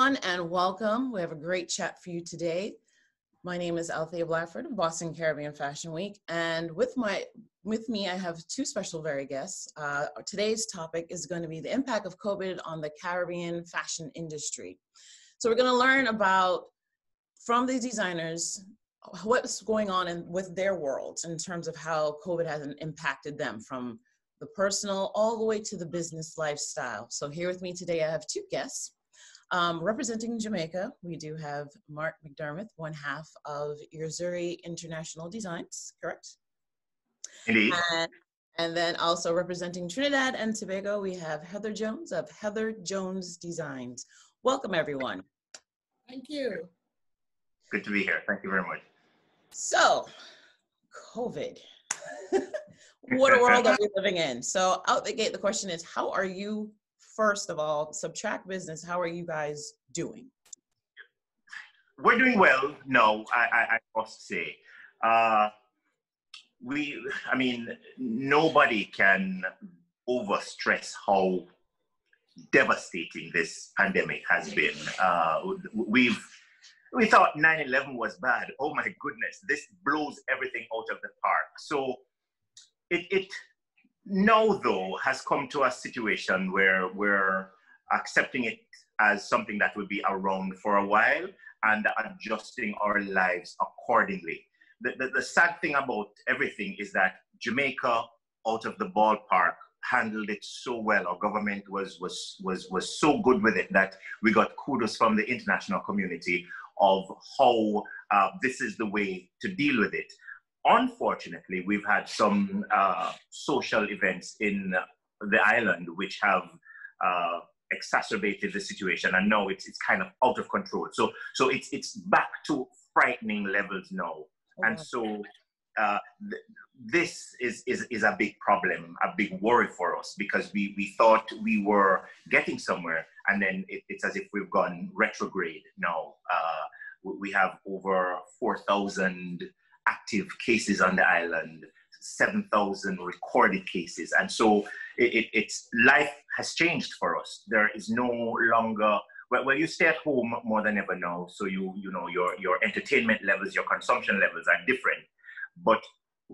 everyone, and welcome. We have a great chat for you today. My name is Althea Blackford of Boston Caribbean Fashion Week, and with me, I have two special very guests. Today's topic is going to be the impact of COVID on the Caribbean fashion industry. So we're going to learn about, from these designers, what's going on with their worlds in terms of how COVID has impacted them, from the personal all the way to the business lifestyle. So here with me today, I have two guests. Representing Jamaica, we do have Mark McDermoth, one half of Irzuri International Designs, correct? Indeed. And then also representing Trinidad and Tobago, we have Heather Jones of Heather Jones Designs. Welcome, everyone. Thank you. Good to be here. Thank you very much. So, COVID. What a world are we living in? So out the gate, the question is, how are you, first of all, subtract business, how are you guys doing? We're doing well. No, I must say. Nobody can overstress how devastating this pandemic has been. We thought 9/11 was bad. Oh my goodness, this blows everything out of the park. So it now, though, has come to a situation where we're accepting it as something that will be around for a while and adjusting our lives accordingly. The sad thing about everything is that Jamaica, out of the ballpark, handled it so well. Our government was so good with it that we got kudos from the international community of how this is the way to deal with it. Unfortunately, we've had some social events in the island which have exacerbated the situation, and now it's kind of out of control. So it's back to frightening levels now, and so this is a big problem, a big worry for us, because we thought we were getting somewhere, and then it's as if we've gone retrograde now. We have over 4,000 active cases on the island, 7,000 recorded cases. And so it's life has changed for us. There is no longer, well, you stay at home more than ever now. So you know, your entertainment levels, your consumption levels are different, but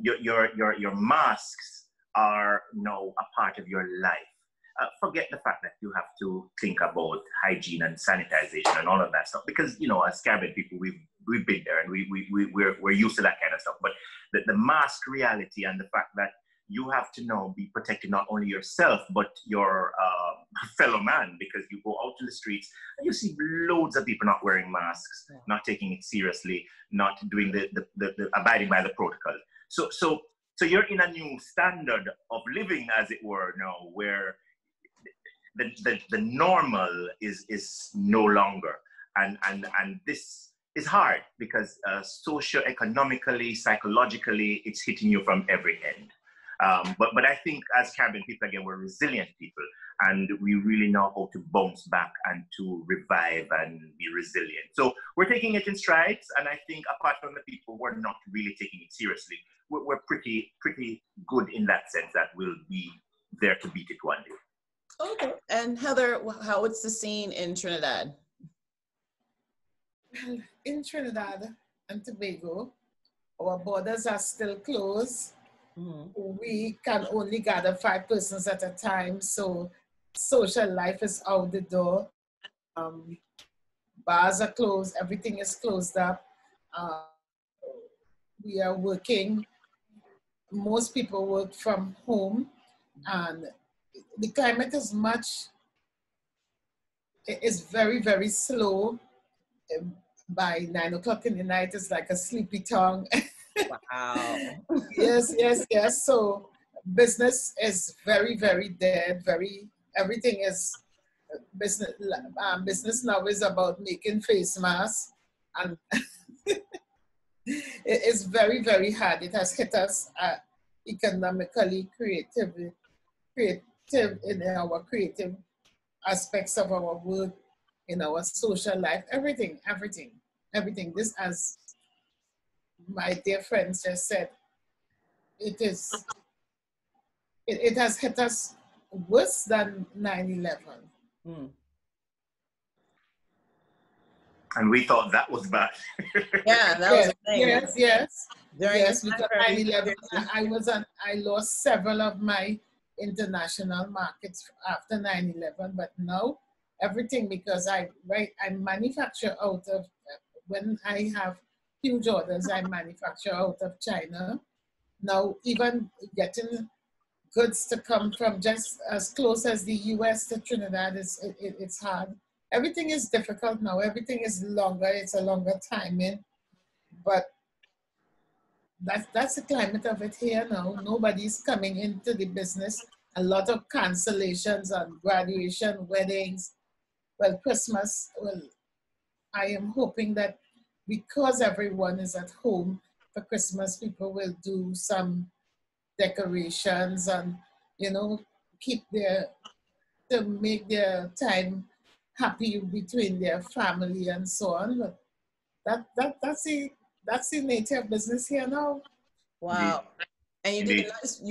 your masks are now a part of your life. Forget the fact that you have to think about hygiene and sanitization and all of that stuff, because, you know, as Caribbean people, we've been there and we're used to that kind of stuff. But the mask reality and the fact that you have to now be protecting not only yourself, but your fellow man, because you go out to the streets and you see loads of people not wearing masks, not taking it seriously, not doing the abiding by the protocol. So you're in a new standard of living, as it were, now, where the normal is no longer, and this is hard because socio-economically, psychologically, it's hitting you from every end. But I think as Caribbean people, again, we're resilient people, and we really know how to bounce back and to revive and be resilient. So we're taking it in strides, and I think apart from the people who are not really taking it seriously, we're pretty good in that sense that we'll be there to beat it one day. Okay. And Heather, what's the scene in Trinidad? Well, in Trinidad and Tobago, our borders are still closed. Mm-hmm. We can only gather 5 persons at a time, so social life is out the door. Bars are closed, everything is closed up. We are working. Most people work from home, and the climate is very, very slow. By 9 o'clock in the night, it's like a sleepy tongue. Wow. Yes. So business is very, very dead. Everything is business. Business now is about making face masks, and it is very, very hard. It has hit us economically, creative in our creative aspects of our work, in our social life, everything. This, as my dear friends just said, it has hit us worse than 9/11. And we thought that was bad. Yeah, that was the thing. Yes. During Yes, this because time frame, 9/11, I lost several of my international markets after 9/11, but now everything, because I manufacture out of, when I have huge orders, I manufacture out of China. Now even getting goods to come from just as close as the US to Trinidad it's hard. Everything is difficult now. Everything is longer. It's a longer timing, but that's the climate of it here now. Nobody's coming into the business. A lot of cancellations on graduation, weddings. Well, Christmas, well, I am hoping that because everyone is at home for Christmas, people will do some decorations and, you know, to make their time happy between their family and so on. But that's the nature of business here now. wow. And you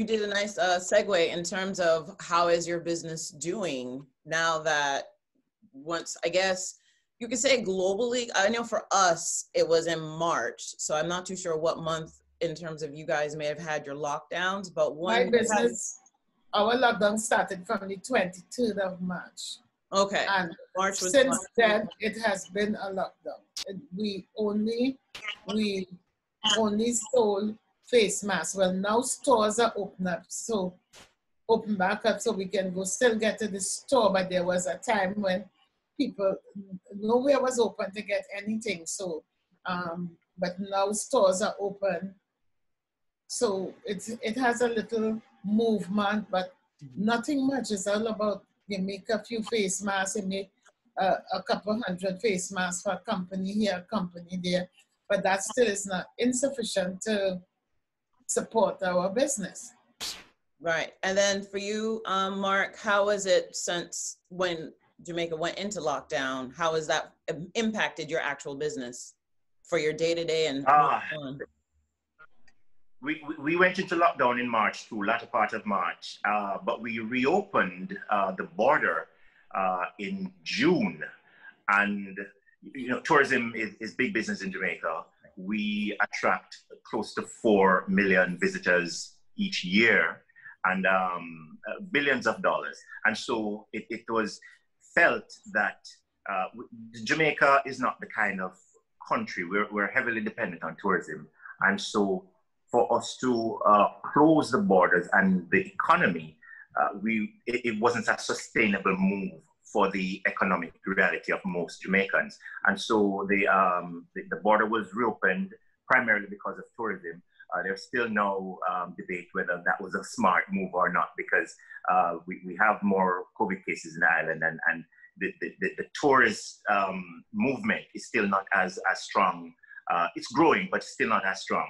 did a nice segue in terms of how is your business doing now that once, I guess you could say globally. I know for us it was in March, so I'm not too sure what month in terms of you guys may have had your lockdowns, but my business, our lockdown started from the 23rd of March. Okay. And March was since then, it has been a lockdown. We only sold face masks. Well, now stores are open back up, so we can still get to the store. But there was a time when nowhere was open to get anything. So, but now stores are open. So it has a little movement, but nothing much. It's all about, you make a few face masks, you make a couple hundred face masks for a company here, a company there, but that still is not insufficient to support our business. Right. And then for you, Mark, how is it since when Jamaica went into lockdown? How has that impacted your actual business for your day-to-day and We went into lockdown in March too, latter part of March, but we reopened the border in June. And, you know, tourism is big business in Jamaica. We attract close to 4 million visitors each year and billions of dollars. And so it was felt that Jamaica is not the kind of country, we're heavily dependent on tourism. And so for us to close the borders and the economy, it wasn't a sustainable move for the economic reality of most Jamaicans. And so the border was reopened primarily because of tourism. There's still no debate whether that was a smart move or not, because we have more COVID cases in the island, and the tourist movement is still not as strong. It's growing, but still not as strong.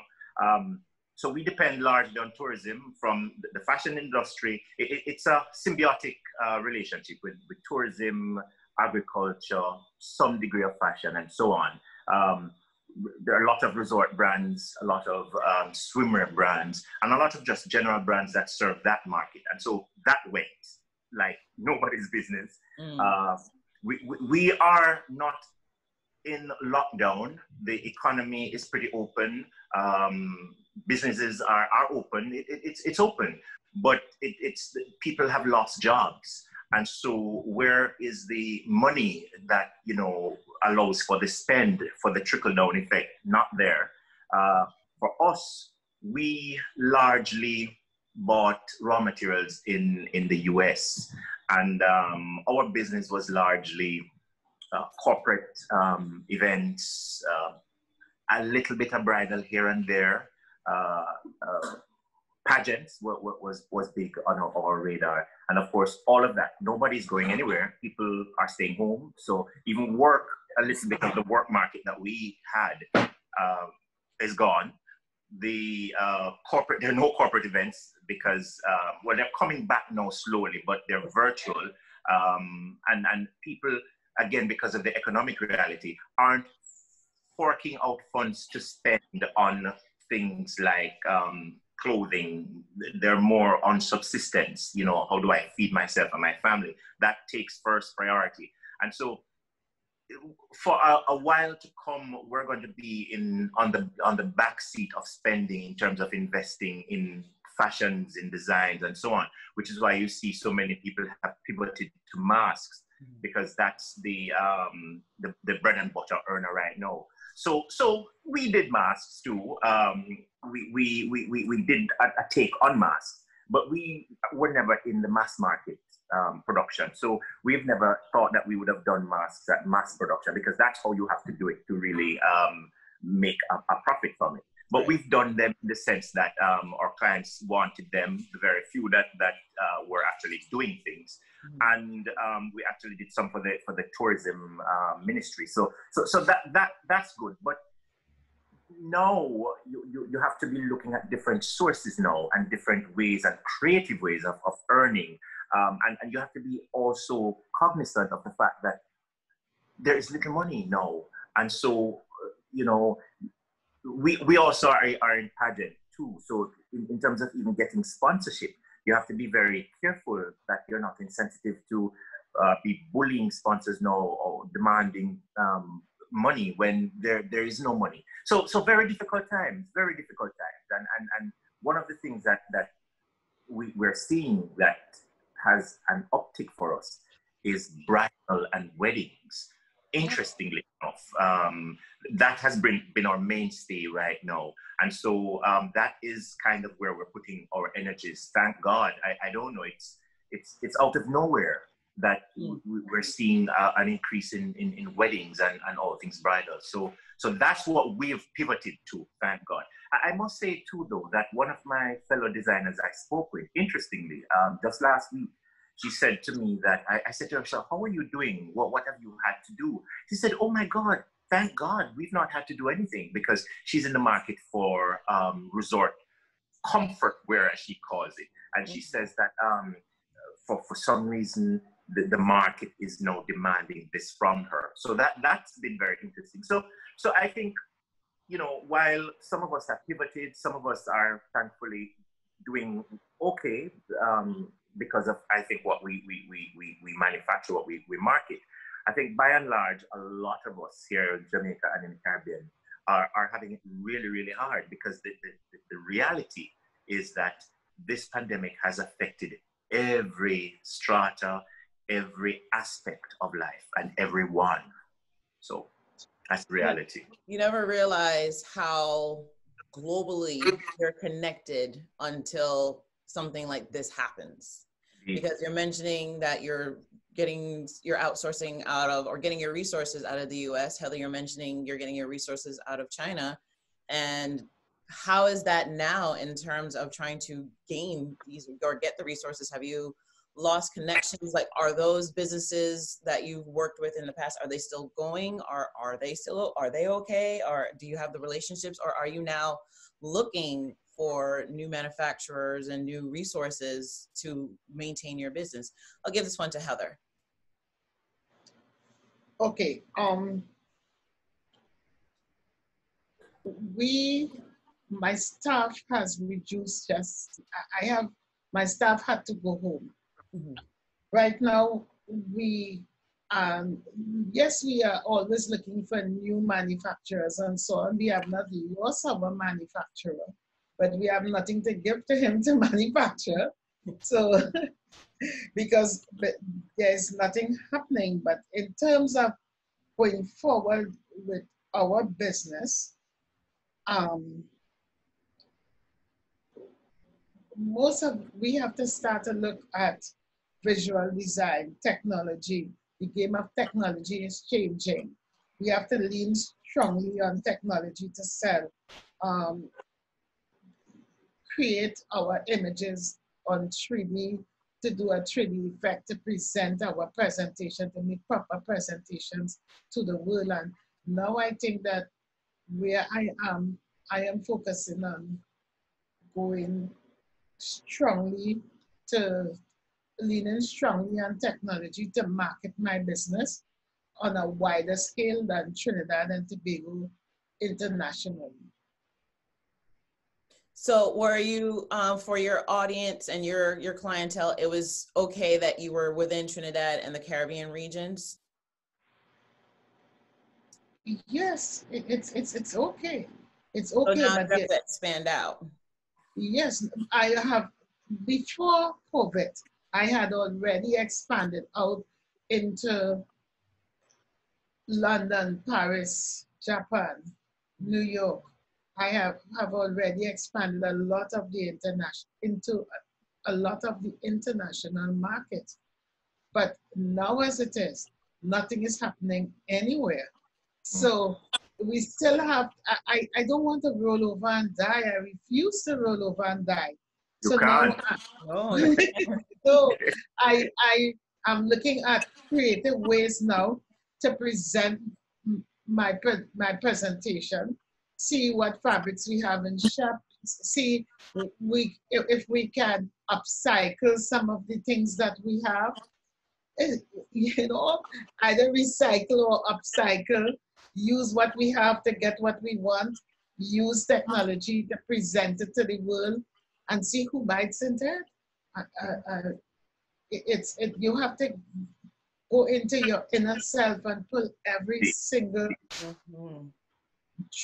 So we depend largely on tourism from the fashion industry. It's a symbiotic relationship with tourism, agriculture, some degree of fashion, and so on. There are a lot of resort brands, a lot of swimwear brands, and a lot of just general brands that serve that market. And so that went like nobody's business. We are not in lockdown. The economy is pretty open. Businesses are open. It's open, but it's people have lost jobs. And so where is the money that, you know, allows for the spend, for the trickle-down effect? Not there. For us, we largely bought raw materials in the US. And our business was largely corporate events, a little bit of bridal here and there. Pageants was big on our radar. And of course, all of that, nobody's going anywhere. People are staying home. So even work, a little bit of the work market that we had is gone. There are no corporate events because, well, they're coming back now slowly, but they're virtual. And people, again, because of the economic reality, aren't forking out funds to spend on things like clothing. They're more on subsistence. You know, how do I feed myself and my family? That takes first priority. And so for a while to come, we're going to be on the back seat of spending in terms of investing in fashions, in designs, and so on. Which is why you see so many people have pivoted to masks, because that's the bread and butter earner right now. So we did masks too. We did a take on masks, but we were never in the mass market production. So we've never thought that we would have done masks at mass production, because that's how you have to do it to really make a profit from it. But we've done them in the sense that our clients wanted them, the very few that were actually doing things. And we actually did some for the tourism ministry. So that's good. But now you have to be looking at different sources now, and different ways and creative ways of earning. And you have to be also cognizant of the fact that there is little money now. And so, we also are in pageant too. So in terms of even getting sponsorship, you have to be very careful that you're not insensitive to be bullying sponsors now, or demanding money when there is no money. So very difficult times. And one of the things that we're seeing that has an uptick for us is bridal and weddings. Interestingly enough, that has been our mainstay right now. And so that is kind of where we're putting our energies. Thank God. I don't know, it's out of nowhere that we're seeing an increase in weddings and all things bridal. So that's what we've pivoted to, thank God. I must say too, though, that one of my fellow designers I spoke with, interestingly, just last week, she said to me that, I said to her, so how are you doing? What have you had to do? She said, oh my God, thank God, we've not had to do anything, because she's in the market for resort comfort wear, as she calls it. And she says that for some reason, the market is now demanding this from her. So that's been very interesting. So I think, while some of us have pivoted, some of us are thankfully doing okay, because of, I think, what we manufacture, what we market. I think by and large, a lot of us here in Jamaica and in the Caribbean are having it really, really hard, because the reality is that this pandemic has affected every strata, every aspect of life, and everyone. So that's the reality. You never realize how globally you're connected until something like this happens. Because you're mentioning that you're outsourcing out of, or getting your resources out of the US. Heather, you're mentioning you're getting your resources out of China. And how is that now in terms of trying to gain these or get the resources? Have you lost connections? Like, are those businesses that you've worked with in the past, are they still going? Are they okay? Or do you have the relationships, or are you now looking for new manufacturers and new resources to maintain your business? I'll give this one to Heather. Okay. My staff has reduced. My staff had to go home. Mm-hmm. Right now, yes, we are always looking for new manufacturers and so on. We have not lost our manufacturer, but we have nothing to give to him to manufacture. So, because there's nothing happening. But in terms of going forward with our business, we have to start to look at visual design, technology. The game of technology is changing. We have to lean strongly on technology to sell, create our images on 3D, to do a 3D effect, to present our presentation, to make proper presentations to the world. And now I think that where I am focusing on going strongly leaning strongly on technology to market my business on a wider scale than Trinidad and Tobago internationally. So were you, for your audience and your clientele, it was okay that you were within Trinidad and the Caribbean regions? Yes, it's okay. It's So okay, now but you have to expand out. yes, I have, before COVID, I had already expanded out into London, Paris, Japan, New York. I have already expanded a lot of the international into a lot of the international markets. But now as it is, nothing is happening anywhere. So we still have, I don't want to roll over and die. I refuse to roll over and die. You So now, can't. Oh, you so I am looking at creative ways now to present my presentation, see what fabrics we have in shop, see if we can upcycle some of the things that we have, you know, either recycle or upcycle, use what we have to get what we want, use technology to present it to the world, and see who bites into it. You have to go into your inner self and pull every single Mhm.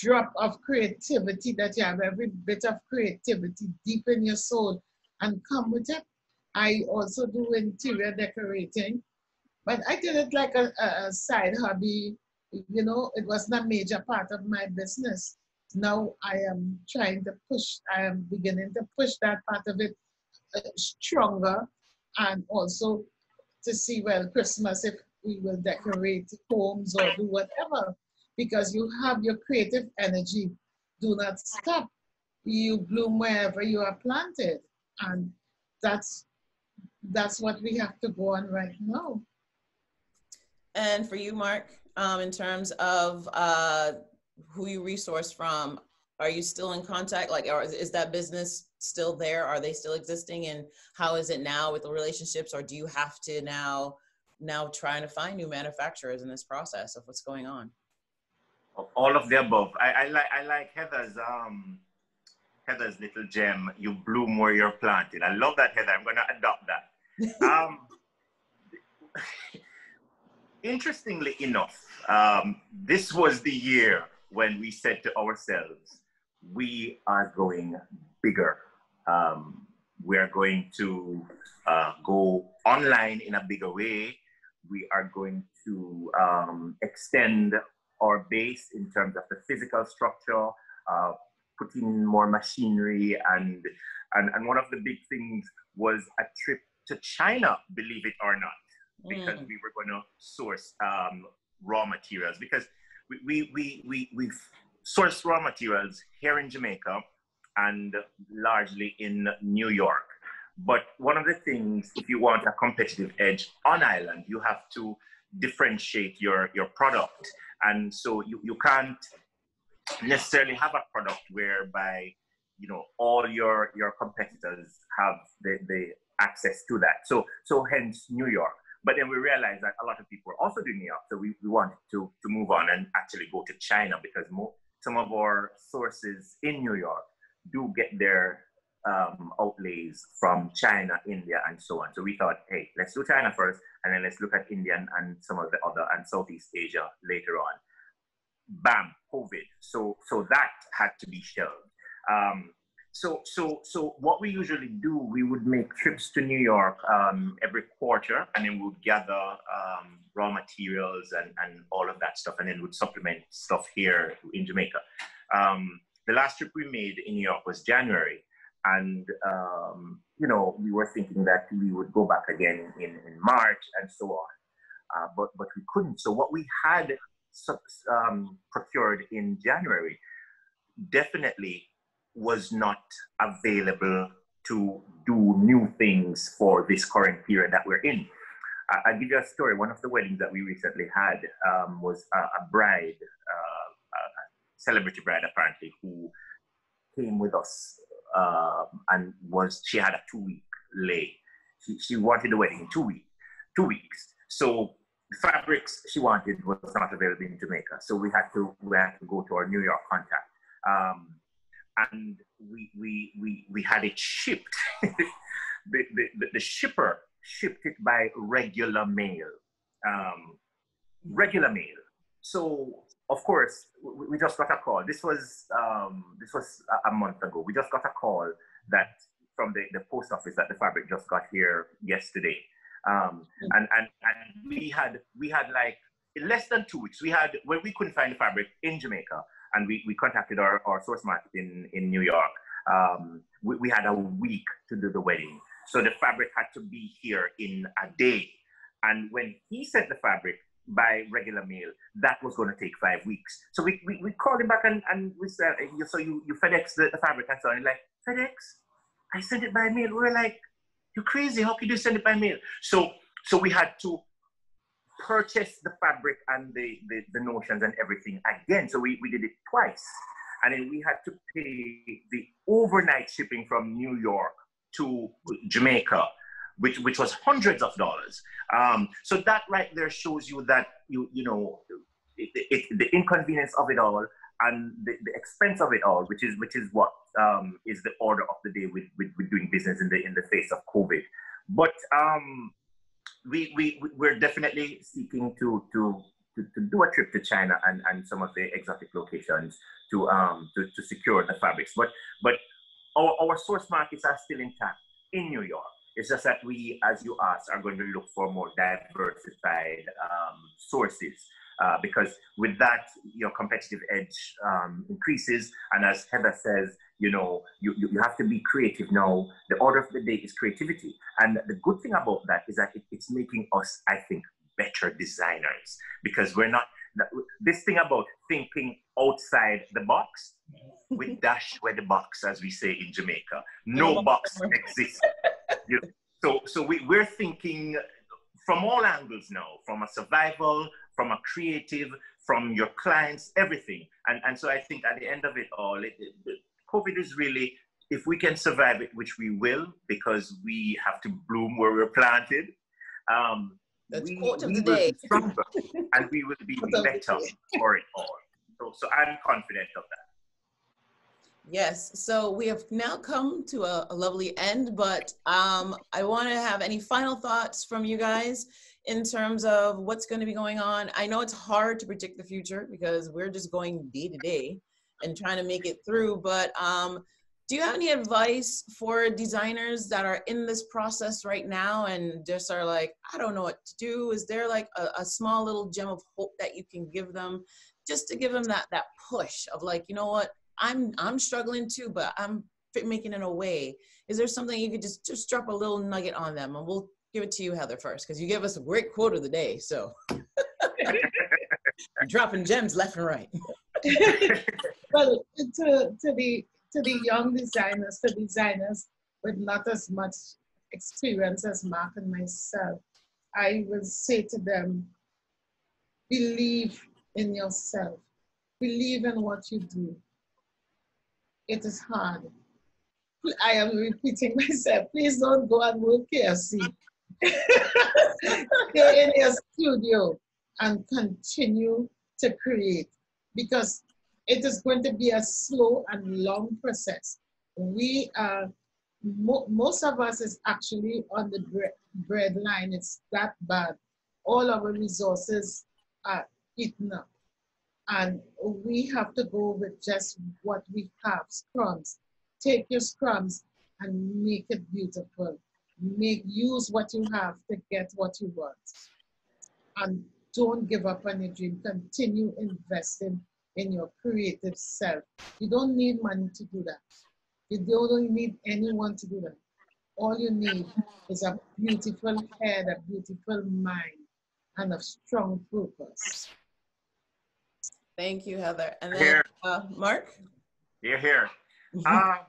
drop of creativity that you have, every bit of creativity deep in your soul, and come with it. I also do interior decorating, but I did it like a side hobby. You know, it wasn't a major part of my business. Now I am trying to push, I am beginning to push that part of it stronger, and also to see, well, Christmas, if we will decorate homes or do whatever, because you have your creative energy. Do not stop. You bloom wherever you are planted. And that's that's what we have to go on right now. And for you, Mark, in terms of who you resource from, are you still in contact? Like, or is that business still there? Are they still existing? And how is it now with the relationships? Or do you have to now trying to find new manufacturers in this process of what's going on? All of the above. I like Heather's little gem. You bloom where you're planted. I love that, Heather. I'm gonna adopt that. Interestingly enough, this was the year when we said to ourselves, we are going bigger. We are going to go online in a bigger way. We are going to extend our base in terms of the physical structure, put in more machinery, and one of the big things was a trip to China, believe it or not, because we were going to source raw materials, because we source raw materials here in Jamaica and largely in New York. But one of the things, if you want a competitive edge on island, you have to differentiate your product. And so you can't necessarily have a product whereby, you know, all your competitors have the access to that. So hence New York. But then we realized that a lot of people were also doing New York. So we wanted to move on and actually go to China, because some of our sources in New York do get their outlays from China, India, and so on. So we thought, hey, let's do China first, and then let's look at India and some of the other, and Southeast Asia later on. Bam, COVID. So that had to be shelved. So what we usually do, we would make trips to New York every quarter, and then we would gather raw materials and all of that stuff, and then would supplement stuff here in Jamaica. The last trip we made in New York was January, and you know, we were thinking that we would go back again in March and so on, but we couldn't. So what we had procured in January definitely was not available to do new things for this current period that we're in. I'll give you a story. One of the weddings that we recently had was a bride, a celebrity bride apparently, who came with us and she had a 2-week lay. She wanted the wedding in 2 weeks. So the fabrics she wanted was not available in Jamaica. So we had to go to our New York contact. And we had it shipped. the shipper shipped it by regular mail. So of course, we just got a call. This was a month ago. We just got a call that from the post office that the fabric just got here yesterday. And we had like in less than 2 weeks, when we couldn't find the fabric in Jamaica, and we contacted our source market in New York. We had a week to do the wedding. So the fabric had to be here in a day. And when he sent the fabric by regular mail, that was going to take 5 weeks. So we called him back and we said, so you FedEx the fabric and so on. He's like, FedEx? I sent it by mail. We were like, you're crazy. How could you send it by mail? So we had to purchase the fabric and the notions and everything again. So we did it twice. And then we had to pay the overnight shipping from New York to Jamaica, which was hundreds of dollars. So that right there shows you that the inconvenience of it all and the expense of it all, which is what is the order of the day with doing business in the face of COVID. But we're definitely seeking to do a trip to China and some of the exotic locations to secure the fabrics. But our source markets are still intact in New York. It's just that we, as you asked, are going to look for more diversified sources because with that, your competitive edge increases. And as Heather says, you have to be creative now. The order of the day is creativity. And the good thing about that is that it's making us, I think, better designers, because we're not, this thing about thinking outside the box, we dash where the box, as we say in Jamaica. No box exists. So we're thinking from all angles now, from a survival, from a creative, from your clients, everything. And so I think at the end of it all, COVID is really, if we can survive it, which we will, because we have to bloom where we're planted, that's we quote of will the day. be stronger and we will be better for it all. So I'm confident of that. Yes, so we have now come to a lovely end, but I want to have any final thoughts from you guys in terms of what's going to be going on. I know it's hard to predict the future because we're just going day to day and trying to make it through, but do you have any advice for designers that are in this process right now and just are like, I don't know what to do? Is there like a small little gem of hope that you can give them just to give them that push of like, you know what? I'm struggling too, but I'm making it a way. Is there something you could just drop a little nugget on them? And we'll give it to you, Heather, first, because you gave us a great quote of the day. So you're dropping gems left and right. Well, to the young designers, to designers with not as much experience as Mark and myself, I will say to them, believe in yourself. Believe in what you do. It is hard. I am repeating myself. Please don't go and work KFC. Stay in your studio and continue to create, because it is going to be a slow and long process. We are, most of us is actually on the bread line. It's that bad. All our resources are eaten up. And we have to go with just what we have, scrums. Take your scrums and make it beautiful. Use what you have to get what you want. And don't give up on your dream. Continue investing in your creative self. You don't need money to do that. You don't need anyone to do that. All you need is a beautiful head, a beautiful mind, and a strong purpose. Thank you, Heather. And then Mark? Here. I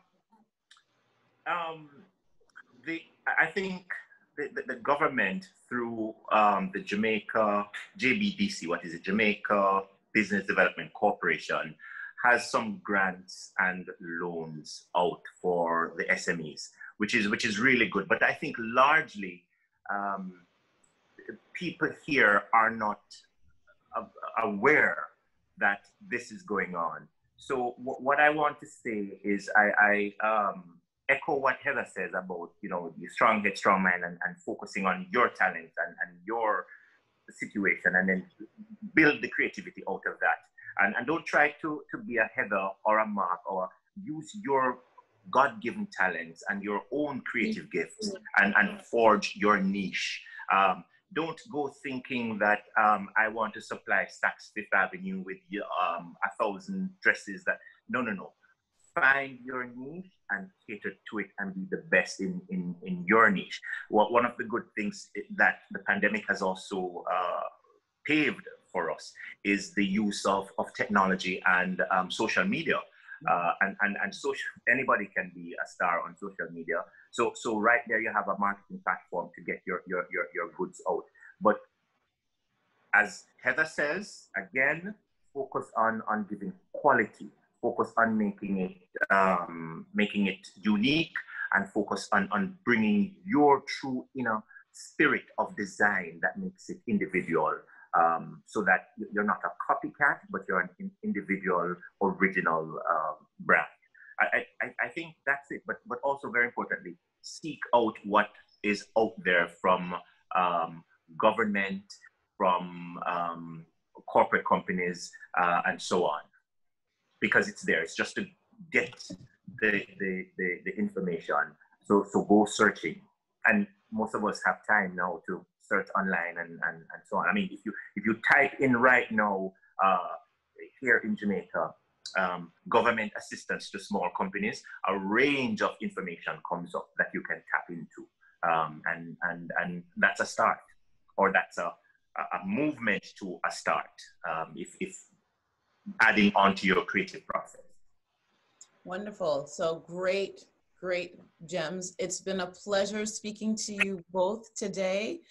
think the government through the Jamaica, JBDC, Jamaica Business Development Corporation, has some grants and loans out for the SMEs, which is really good. But I think largely people here are not aware that this is going on. So what I want to say is I echo what Heather says about, the strong head, strong mind, and focusing on your talent and your situation, and then build the creativity out of that. And don't try to be a Heather or a Mark, or use your God-given talents and your own creative gifts and forge your niche. Don't go thinking that I want to supply Saks Fifth Avenue with 1,000 dresses. No. Find your niche and cater to it and be the best in your niche. Well, one of the good things that the pandemic has also paved for us is the use of technology and social media. And social, anybody can be a star on social media. So right there you have a marketing platform to get your goods out. But as Heather says, again, focus on giving quality, focus on making it unique, and focus on bringing your true inner spirit of design that makes it individual. So that you're not a copycat, but you're an individual, original brand. I think that's it. But also very importantly, seek out what is out there from government, from corporate companies, and so on, because it's there. It's just to get the information. So go searching, and most of us have time now to search online and so on. I mean, if you type in right now here in Jamaica, government assistance to small companies, a range of information comes up that you can tap into, and that's a start, or that's a movement to a start, if adding on to your creative process. Wonderful. So great gems. It's been a pleasure speaking to you both today.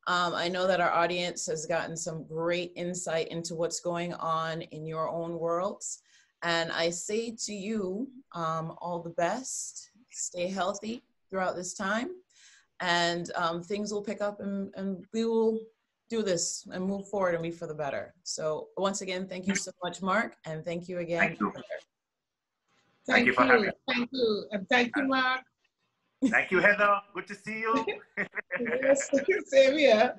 I know that our audience has gotten some great insight into what's going on in your own worlds. And I say to you, all the best, stay healthy throughout this time, and things will pick up, and we will do this and move forward and be for the better. So once again, thank you so much, Mark, and thank you again. Thank you. Thank you for having me. Thank you. And thank you, Mark. Thank you, Heather. Good to see you. Yes, same here.